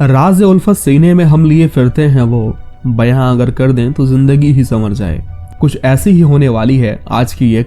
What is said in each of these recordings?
राज उल्फत सीने में हम लिए फिरते हैं वो, बयां अगर कर दें तो जिंदगी ही संवर जाए। कुछ ऐसी ही होने वाली है आज की ये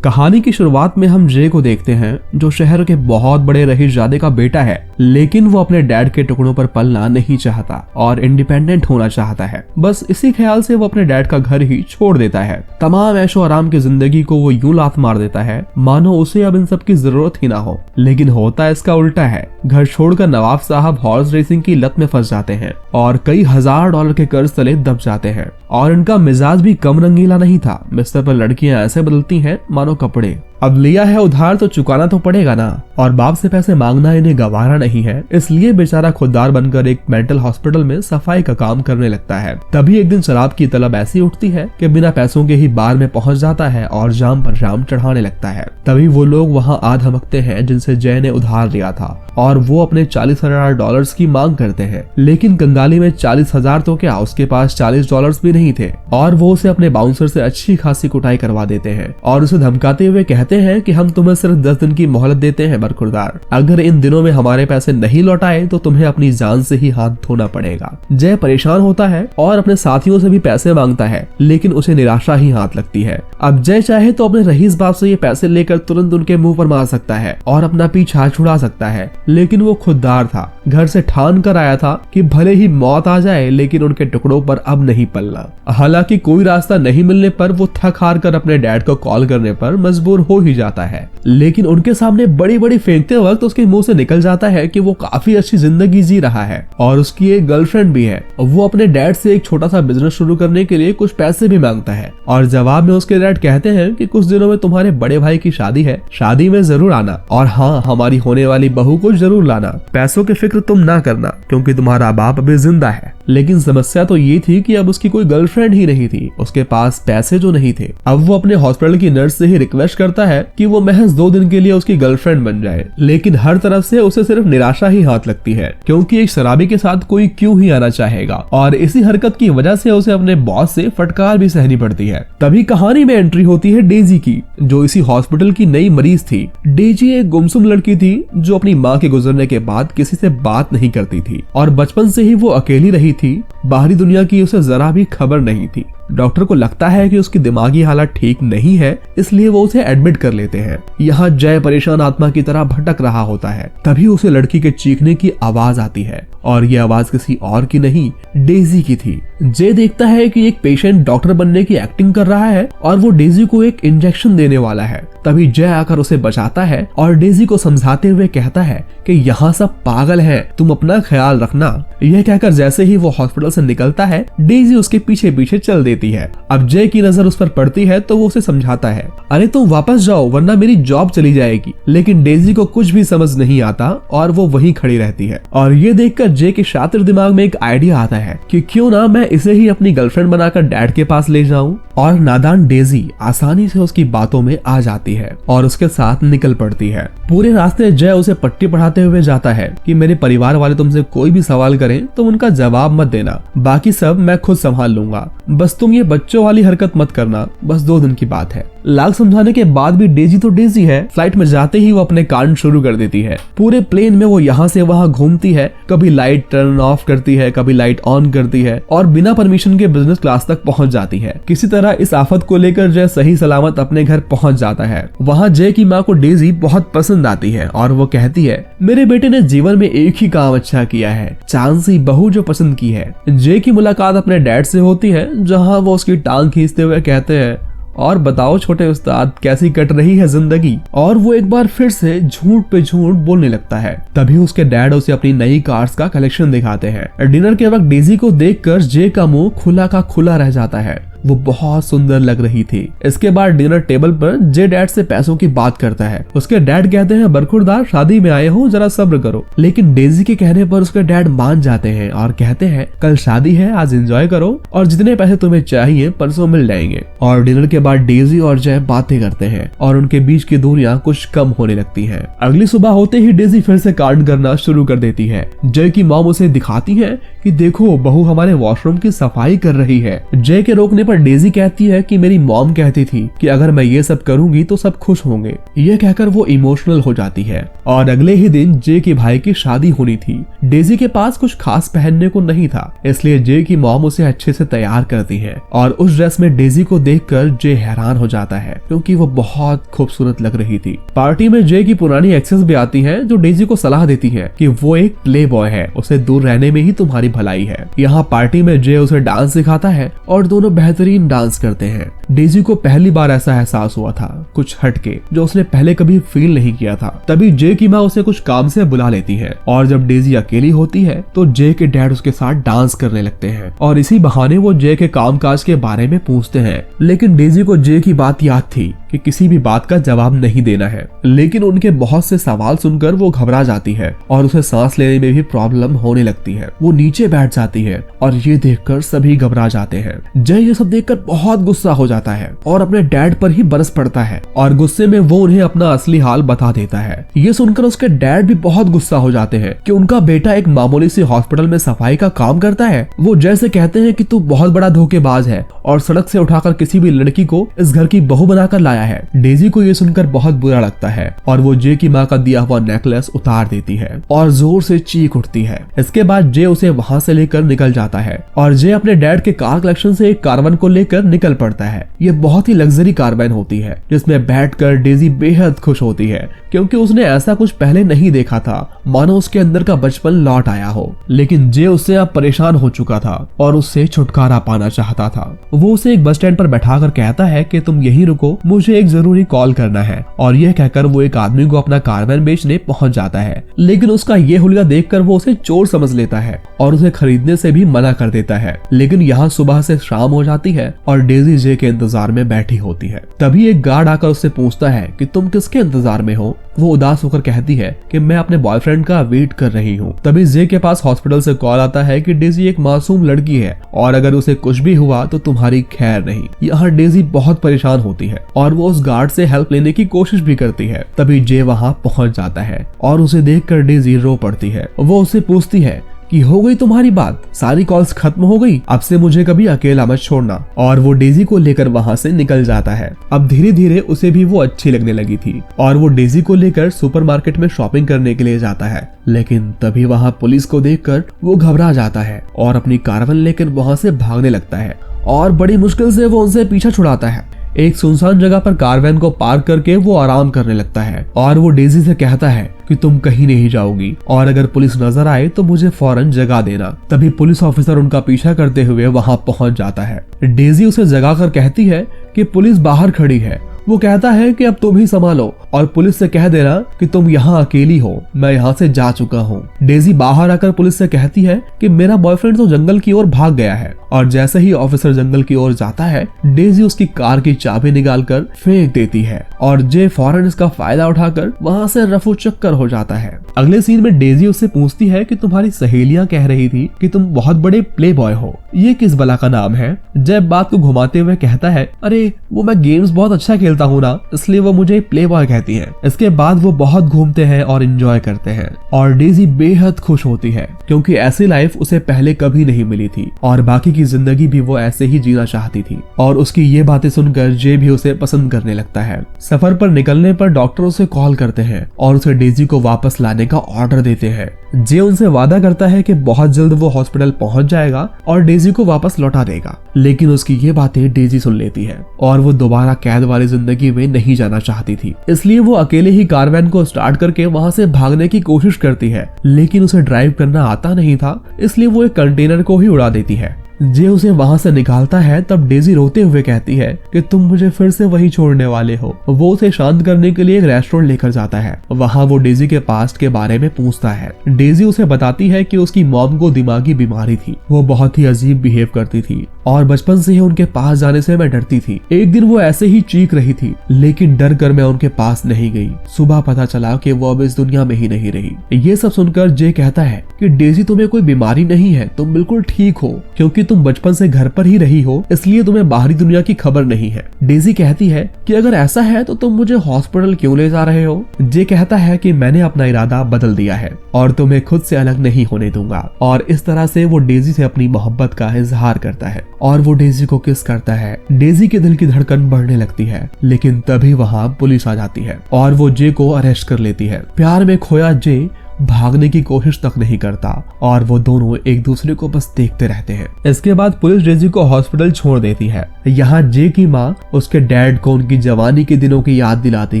कहानी की शुरुआत में हम जे को देखते हैं, जो शहर के बहुत बड़े रईसजादे का बेटा है, लेकिन वो अपने डैड के टुकड़ों पर पलना नहीं चाहता और इंडिपेंडेंट होना चाहता है। बस इसी ख्याल से वो अपने डैड का घर ही छोड़ देता है। तमाम ऐशो आराम की जिंदगी को वो यूं लात मार देता है मानो उसे अब इन सब की जरूरत ही ना हो। लेकिन होता इसका उल्टा है। घर छोड़कर नवाब साहब हॉर्स रेसिंग की लत में फंस जाते हैं और कई $1000 के कर्ज तले दब जाते हैं। और इनका मिजाज भी कम रंगीला नहीं था। बिस्तर पर लड़कियां ऐसे बदलती हैं मानो कपड़े। अब लिया है उधार तो चुकाना तो पड़ेगा ना, और बाप से पैसे मांगना इन्हें गवारा नहीं है। इसलिए बेचारा खुददार बनकर एक मेंटल हॉस्पिटल में सफाई का काम करने लगता है। तभी एक दिन शराब की तलब ऐसी उठती है कि बिना पैसों के ही बार में पहुंच जाता है और जाम पर जाम चढ़ाने लगता है। तभी वो लोग वहां आ धमकते हैं जिनसे जय ने उधार लिया था, और वो अपने $40,000 की मांग करते हैं। लेकिन कंगाली में 40,000 तो क्या, उसके पास $40 भी नहीं थे, और वो उसे अपने बाउंसर से अच्छी खासी कुटाई करवा देते हैं और उसे धमकाते हुए कहते हैं कि हम तुम्हें सिर्फ 10 दिन की मोहलत देते हैं बरखुरदार, अगर इन दिनों में हमारे पैसे नहीं लौटाए तो तुम्हें अपनी जान से ही हाथ धोना पड़ेगा। जय परेशान होता है और अपने साथियों से भी पैसे मांगता है, लेकिन उसे निराशा ही हाथ लगती है। अब जय चाहे तो अपने रईस बाप से ये पैसे लेकर तुरंत उनके मुंह पर मार सकता है और अपना पीछा छुड़ा सकता है, लेकिन वो खुददार था। घर से ठान कर आया था कि भले ही मौत आ जाए लेकिन उनके टुकड़ों पर अब नहीं पलना। हालांकि कोई रास्ता नहीं मिलने पर वो थक हार कर अपने डैड को कॉल करने पर मजबूर हो ही जाता है। लेकिन उनके सामने बड़ी बड़ी फेंकते वक्त उसके मुंह से निकल जाता है कि वो काफी अच्छी जिंदगी जी रहा है और उसकी एक गर्लफ्रेंड भी है। वो अपने डैड से एक छोटा सा बिजनेस शुरू करने के लिए कुछ पैसे भी मांगता है, और जवाब में उसके डैड कहते हैं कि कुछ दिनों में तुम्हारे बड़े भाई की शादी है, शादी में जरूर आना, और हाँ, हमारी होने वाली बहू को जरूर लाना। पैसों की फिक्र तुम ना करना क्योंकि तुम्हारा बाप अभी जिंदा है। लेकिन समस्या तो ये थी कि अब उसकी कोई गर्लफ्रेंड ही नहीं थी, उसके पास पैसे जो नहीं थे। अब वो अपने हॉस्पिटल की नर्स से ही रिक्वेस्ट करता है कि वो महज 2 दिन के लिए उसकी गर्लफ्रेंड बन जाए, लेकिन हर तरफ से उसे सिर्फ निराशा ही हाथ लगती है, क्योंकि एक शराबी के साथ कोई क्यों ही आना चाहेगा। और इसी हरकत की वजह से उसे अपने बॉस से फटकार भी सहनी पड़ती है। तभी कहानी में एंट्री होती है डेजी की, जो इसी हॉस्पिटल की नई मरीज थी। डेजी एक गुमसुम लड़की थी जो अपनी माँ के गुजरने के बाद किसी से बात नहीं करती थी, और बचपन से ही वो अकेली रही थी। बाहरी दुनिया की उसे जरा भी खबर नहीं थी। डॉक्टर को लगता है कि उसकी दिमागी हालत ठीक नहीं है, इसलिए वो उसे एडमिट कर लेते हैं। यहाँ जय परेशान आत्मा की तरह भटक रहा होता है। तभी उसे लड़की के चीखने की आवाज आती है, और ये आवाज किसी और की नहीं, डेजी की थी। जय देखता है कि एक पेशेंट डॉक्टर बनने की एक्टिंग कर रहा है और वो डेजी को एक इंजेक्शन देने वाला है। तभी जय आकर उसे बचाता है और डेजी को समझाते हुए कहता है कि यहाँ सब पागल हैं, तुम अपना ख्याल रखना। यह कहकर जैसे ही वो हॉस्पिटल से निकलता है, डेजी उसके पीछे पीछे चल देती है। अब जय की नजर उस पर पड़ती है तो वो उसे समझाता है, अरे तुम वापस जाओ वरना मेरी जॉब चली जाएगी। लेकिन डेजी को कुछ भी समझ नहीं आता और वो वहीं खड़ी रहती है। और ये देखकर जय के शातिर दिमाग में एक आइडिया आता है कि क्यों ना मैं इसे ही अपनी गर्लफ्रेंड बनाकर डैड के पास ले जाऊं। और नादान डेजी आसानी से उसकी बातों में आ जाती है और उसके साथ निकल पड़ती है। पूरे रास्ते जय उसे पट्टी पढ़ाते हुए जाता है कि मेरे परिवार वाले तुमसे कोई भी सवाल करें तो उनका जवाब मत देना, बाकी सब मैं खुद संभाल लूंगा, बस तुम ये बच्चों वाली हरकत मत करना, बस 2 दिन की बात है। लाख समझाने के बाद भी डेजी तो डेजी है। फ्लाइट में जाते ही वो अपने कांड शुरू कर देती है। पूरे प्लेन में वो यहाँ से वहाँ घूमती है, कभी लाइट टर्न ऑफ करती है, कभी लाइट ऑन करती है, और बिना परमिशन के बिजनेस क्लास तक पहुँच जाती है। किसी तरह इस आफत को लेकर जय सही सलामत अपने घर पहुँच जाता है। वहाँ जय की माँ को डेजी बहुत पसंद आती है और वो कहती है, मेरे बेटे ने जीवन में एक ही काम अच्छा किया है, चांसी बहू जो पसंद की है। जय की मुलाकात अपने डैड से होती है, जहाँ वो उसकी टांग खींचते हुए कहते हैं, और बताओ छोटे उस्ताद कैसी कट रही है जिंदगी। और वो एक बार फिर से झूठ पे झूठ बोलने लगता है। तभी उसके डैड उसे अपनी नई कार्स का कलेक्शन दिखाते हैं। डिनर के वक्त डेजी को देखकर जय का मुंह खुला का खुला रह जाता है। वो बहुत सुंदर लग रही थी। इसके बाद डिनर टेबल पर जे डैड से पैसों की बात करता है। उसके डैड कहते हैं, बरखुरदार शादी में आए हो, जरा सब्र करो। लेकिन डेजी के कहने पर उसके डैड मान जाते हैं और कहते हैं, कल शादी है, आज एंजॉय करो और जितने पैसे तुम्हें चाहिए परसों मिल जाएंगे। और डिनर के बाद डेजी और जय बातें करते हैं और उनके बीच की दूरियां कुछ कम होने लगती हैं। अगली सुबह होते ही डेजी फिर से कार्ड करना शुरू कर देती है। जय की मॉम उसे दिखाती है कि देखो बहू हमारे वॉशरूम की सफाई कर रही है। जय के रोकने पर डेजी कहती है कि मेरी मॉम कहती थी कि अगर मैं ये सब करूंगी तो सब खुश होंगे। ये कहकर वो इमोशनल हो जाती है और अगले ही दिन जे के भाई की शादी होनी थी। डेजी के पास कुछ खास पहनने को नहीं था, इसलिए जे की मॉम उसे अच्छे से तैयार करती है और उस ड्रेस में डेजी को देखकर जे हैरान हो जाता है क्योंकि वो बहुत खूबसूरत लग रही थी। पार्टी में जे की पुरानी एक्सेस भी आती है जो डेजी को सलाह देती है कि वो एक प्ले बॉय है, उसे दूर रहने में ही तुम्हारी भलाई है। यहाँ पार्टी में जे उसे डांस सिखाता है और दोनों बेहतरीन डांस करते हैं। डेजी को पहली बार ऐसा एहसास हुआ था, कुछ हटके, जो उसने पहले कभी फील नहीं किया था। तभी जे की माँ उसे कुछ काम से बुला लेती है और जब डेजी अकेली होती है तो जे के डैड उसके साथ डांस करने लगते हैं और इसी बहाने वो जे के कामकाज के बारे में पूछते हैं। लेकिन डेजी को जे की बात याद थी कि किसी भी बात का जवाब नहीं देना है, लेकिन उनके बहुत से सवाल सुनकर वो घबरा जाती है और उसे सांस लेने में भी प्रॉब्लम होने लगती है। वो नीचे बैठ जाती है और ये देखकर सभी घबरा जाते हैं। जय ये सब देखकर बहुत गुस्सा हो जाता है और अपने डैड पर ही बरस पड़ता है और गुस्से में वो उन्हें अपना असली हाल बता देता है। ये सुनकर उसके डैड भी बहुत गुस्सा हो जाते हैं कि उनका बेटा एक मामूली सी हॉस्पिटल में सफाई का काम करता है। वो जैसे कहते हैं कि तू बहुत बड़ा धोखेबाज है और सड़क से उठाकर किसी भी लड़की को इस घर की बहू बनाकर लाया है। डेजी को ये सुनकर बहुत बुरा लगता है और वो जे की माँ का दिया हुआ नेकलेस उतार देती है और जोर से चीख उठती है। इसके बाद जे उसे वहाँ से लेकर निकल जाता है और जे अपने डैड के कार कलेक्शन से एक कारवन को लेकर निकल पड़ता है। ये बहुत ही लग्जरी कारवन होती है जिसमें बैठकर डेजी बेहद खुश होती है क्योंकि उसने ऐसा कुछ पहले नहीं देखा था, मानो उसके अंदर का बचपन लौट आया हो। लेकिन जे उससे अब परेशान हो चुका था और उससे छुटकारा पाना चाहता था। वो उसे एक बस स्टैंड पर बैठाकर कहता है कि तुम यहीं रुको, मुझे एक जरूरी कॉल करना है। और यह कहकर वो एक आदमी को अपना कारवन बेचने पहुंच जाता है, लेकिन उसका ये हुलिया देखकर वो उसे चोर समझ लेता है और उसे खरीदने से भी मना कर देता है। लेकिन यहाँ सुबह से शाम हो जाती है और डेजी जे के इंतजार में बैठी होती है। तभी एक गार्ड आकर उससे पूछता है कि तुम किसके इंतजार में हो। वो उदास होकर कहती है कि मैं अपने बॉयफ्रेंड का वेट कर रही हूँ। तभी जे के पास हॉस्पिटल से कॉल आता है कि डेजी एक मासूम लड़की है और अगर उसे कुछ भी हुआ तो तुम्हारी खैर नहीं। यहाँ डेजी बहुत परेशान होती है और वो उस गार्ड से हेल्प लेने की कोशिश भी करती है। तभी जे वहाँ पहुंच जाता है और उसे देखकर डेजी रो पड़ती है। वो उससे पूछती है कि हो गई तुम्हारी बात, सारी कॉल्स खत्म हो गई, अब से मुझे कभी अकेला मत छोड़ना। और वो डेजी को लेकर वहाँ से निकल जाता है। अब धीरे धीरे उसे भी वो अच्छी लगने लगी थी और वो डेजी को लेकर सुपरमार्केट में शॉपिंग करने के लिए जाता है। लेकिन तभी वहाँ पुलिस को देखकर वो घबरा जाता है और अपनी कारवन लेकर वहाँ से भागने लगता है और बड़ी मुश्किल से वो उनसे पीछा छुड़ाता है। एक सुनसान जगह पर कारवैन को पार्क करके वो आराम करने लगता है और वो डेजी से कहता है कि तुम कहीं नहीं जाओगी और अगर पुलिस नजर आए तो मुझे फौरन जगा देना। तभी पुलिस ऑफिसर उनका पीछा करते हुए वहां पहुंच जाता है। डेजी उसे जगाकर कहती है कि पुलिस बाहर खड़ी है। वो कहता है कि अब तुम ही संभालो और पुलिस से कह देना कि तुम यहाँ अकेली हो, मैं यहाँ से जा चुका हूँ। डेजी बाहर आकर पुलिस से कहती है कि मेरा बॉयफ्रेंड तो जंगल की ओर भाग गया है और जैसे ही ऑफिसर जंगल की ओर जाता है डेजी उसकी कार की चाबी निकालकर फेंक देती है और जे फौरन इसका फायदा उठाकर वहाँ से रफू चक्कर हो जाता है। अगले सीन में डेजी उससे पूछती है कि तुम्हारी सहेलियां कह रही थी कि तुम बहुत बड़े प्ले बॉय हो, ये किस बला का नाम है। जब बात को घुमाते हुए कहता है अरे वो मैं गेम्स बहुत अच्छा खेलता हूँ ना, इसलिए वो मुझे प्ले बॉय कहती है। इसके बाद वो बहुत घूमते हैं और एंजॉय करते हैं और डेजी बेहद खुश होती है क्योंकि ऐसी लाइफ उसे पहले कभी नहीं मिली थी और बाकी की जिंदगी भी वो ऐसे ही जीना चाहती थी। और उसकी ये बातें सुनकर जे भी उसे पसंद करने लगता है। सफर पर निकलने पर डॉक्टर उसे कॉल करते हैं और उसे डेजी को वापस लाने का ऑर्डर देते हैं। जे उनसे वादा करता है कि बहुत जल्द वो हॉस्पिटल पहुंच जाएगा और डेजी को वापस लौटा देगा, लेकिन उसकी ये बातें डेजी सुन लेती है और वो दोबारा कैद वाली जिंदगी में नहीं जाना चाहती थी। इसलिए वो अकेले ही कारवैन को स्टार्ट करके वहां से भागने की कोशिश करती है, लेकिन उसे ड्राइव करना आता नहीं था, इसलिए वो एक कंटेनर को ही उड़ा देती है। जे उसे वहां से निकालता है तब डेजी रोते हुए कहती है कि तुम मुझे फिर से वही छोड़ने वाले हो। वो उसे शांत करने के लिए एक रेस्टोरेंट लेकर जाता है। वहां वो डेजी के पास्ट के बारे में पूछता है। डेजी उसे बताती है कि उसकी मॉम को दिमागी बीमारी थी, वो बहुत ही अजीब बिहेव करती थी और बचपन से ही उनके पास जाने से मैं डरती थी। एक दिन वो ऐसे ही चीख रही थी, लेकिन डर कर मैं उनके पास नहीं गई। सुबह पता चला कि वो अब इस दुनिया में ही नहीं रही। ये सब सुनकर जे कहता है कि डेजी तुम्हें कोई बीमारी नहीं है, तुम बिल्कुल ठीक हो, क्योंकि तुम बचपन से घर पर ही रही हो, इसलिए तुम्हें बाहरी दुनिया की खबर नहीं है। डेजी कहती है कि अगर ऐसा है तो तुम मुझे हॉस्पिटल क्यों ले जा रहे हो। जे कहता है कि मैंने अपना इरादा बदल दिया है और तुम्हें खुद से अलग नहीं होने दूंगा। और इस तरह से वो डेजी से अपनी मोहब्बत का इजहार करता है और वो डेजी को किस करता है। डेजी के दिल की धड़कन बढ़ने लगती है, लेकिन तभी वहाँ पुलिस आ जाती है और वो जे को अरेस्ट कर लेती है। प्यार में खोया जे भागने की कोशिश तक नहीं करता और वो दोनों एक दूसरे को बस देखते रहते हैं। इसके बाद पुलिस डेजी को हॉस्पिटल छोड़ देती है। यहाँ जे की माँ उसके डैड को उनकी जवानी के दिनों की याद दिलाती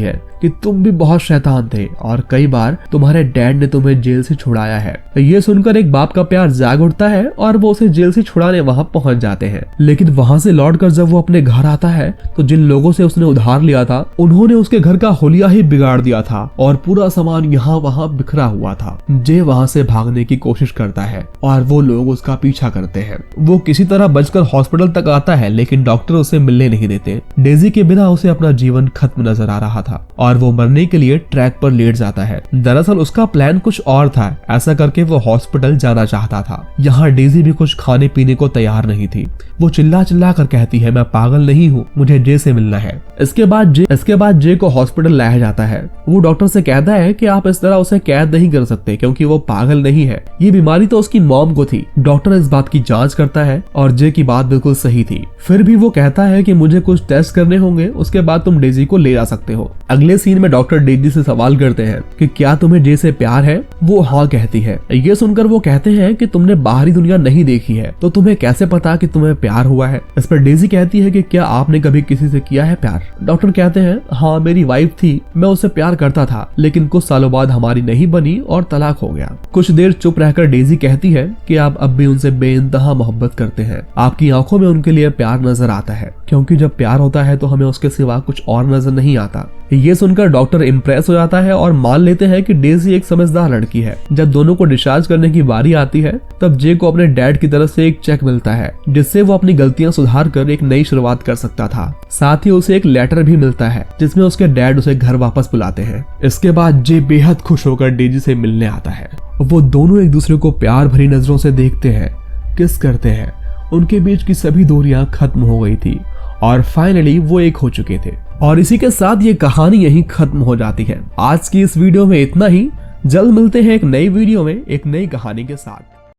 है कि तुम भी बहुत शैतान थे और कई बार तुम्हारे डैड ने तुम्हें जेल से छुड़ाया है। ये सुनकर एक बाप का प्यार जाग उठता है और वो उसे जेल से छुड़ाने वहाँ पहुँच जाते हैं। लेकिन वहाँ से लौटकर जब वो अपने घर आता है तो जिन लोगों से उसने उधार लिया था उन्होंने उसके घर का हुलिया ही बिगाड़ दिया था और पूरा सामान यहाँ वहाँ बिखरा हुआ था। जे वहाँ से भागने की कोशिश करता है और वो लोग उसका पीछा करते हैं। वो किसी तरह बचकर हॉस्पिटल तक आता है, लेकिन डॉक्टर उसे मिलने नहीं देते। डेजी के बिना उसे अपना जीवन खत्म नजर आ रहा था और वो मरने के लिए ट्रैक पर लेट जाता है। दरअसल उसका प्लान कुछ और था। ऐसा करके वो हॉस्पिटल जाना चाहता था। यहाँ डेजी भी कुछ खाने पीने को तैयार नहीं थी। वो चिल्ला चिल्ला कर कहती है, मैं पागल नहीं हूँ, मुझे जे से मिलना है। इसके बाद जे को हॉस्पिटल लाया जाता है। वो डॉक्टर से कहता है कि आप इस तरह उसे कैद नहीं कर सकते क्योंकि वो पागल नहीं है। ये बीमारी तो उसकी मॉम को थी। डॉक्टर इस बात की जांच करता है और जे की बात बिल्कुल सही थी। फिर भी वो कहता है कि मुझे कुछ टेस्ट करने होंगे, उसके बाद तुम डेजी को ले जा सकते हो। अगले सीन में डॉक्टर डेजी से सवाल करते हैं कि क्या तुम्हें जे से प्यार है। वो हाँ कहती है। ये सुनकर वो कहते हैं कि तुमने बाहरी दुनिया नहीं देखी है तो तुम्हें कैसे पता कि तुम्हें प्यार हुआ है। इस पर डेजी कहती है कि क्या आपने कभी किसी से किया है प्यार। डॉक्टर कहते हैं, हाँ मेरी वाइफ थी, मैं उससे प्यार करता था, लेकिन कुछ सालों बाद हमारी नहीं बनी और तलाक हो गया। कुछ देर चुप रहकर डेजी कहती है कि आप अब भी उनसे बेइंतहा मोहब्बत करते हैं। आपकी आंखों में उनके लिए प्यार नजर आता है, क्योंकि जब प्यार होता है तो हमें उसके सिवा कुछ और नजर नहीं आता। ये सुनकर डॉक्टर इम्प्रेस हो जाता है और मान लेते हैं कि डेजी एक समझदार लड़की है। जब दोनों को डिस्चार्ज करने की बारी आती है तब जे को अपने डैड की तरफ से एक चेक मिलता है जिससे वो अपनी गलतियां सुधार कर एक नई शुरुआत कर सकता था। साथ ही उसे एक लेटर भी मिलता है जिसमें उसके डैड उसे घर वापस बुलाते हैं। इसके बाद जे बेहद खुश होकर डेजी से मिलने आता है। वो दोनों एक दूसरे को प्यार भरी नजरों से देखते हैं, किस करते हैं। उनके बीच की सभी दूरियां खत्म हो गई थी और फाइनली वो एक हो चुके थे। और इसी के साथ ये कहानी यहीं खत्म हो जाती है। आज की इस वीडियो में इतना ही। जल्द मिलते हैं एक नई वीडियो में एक नई कहानी के साथ।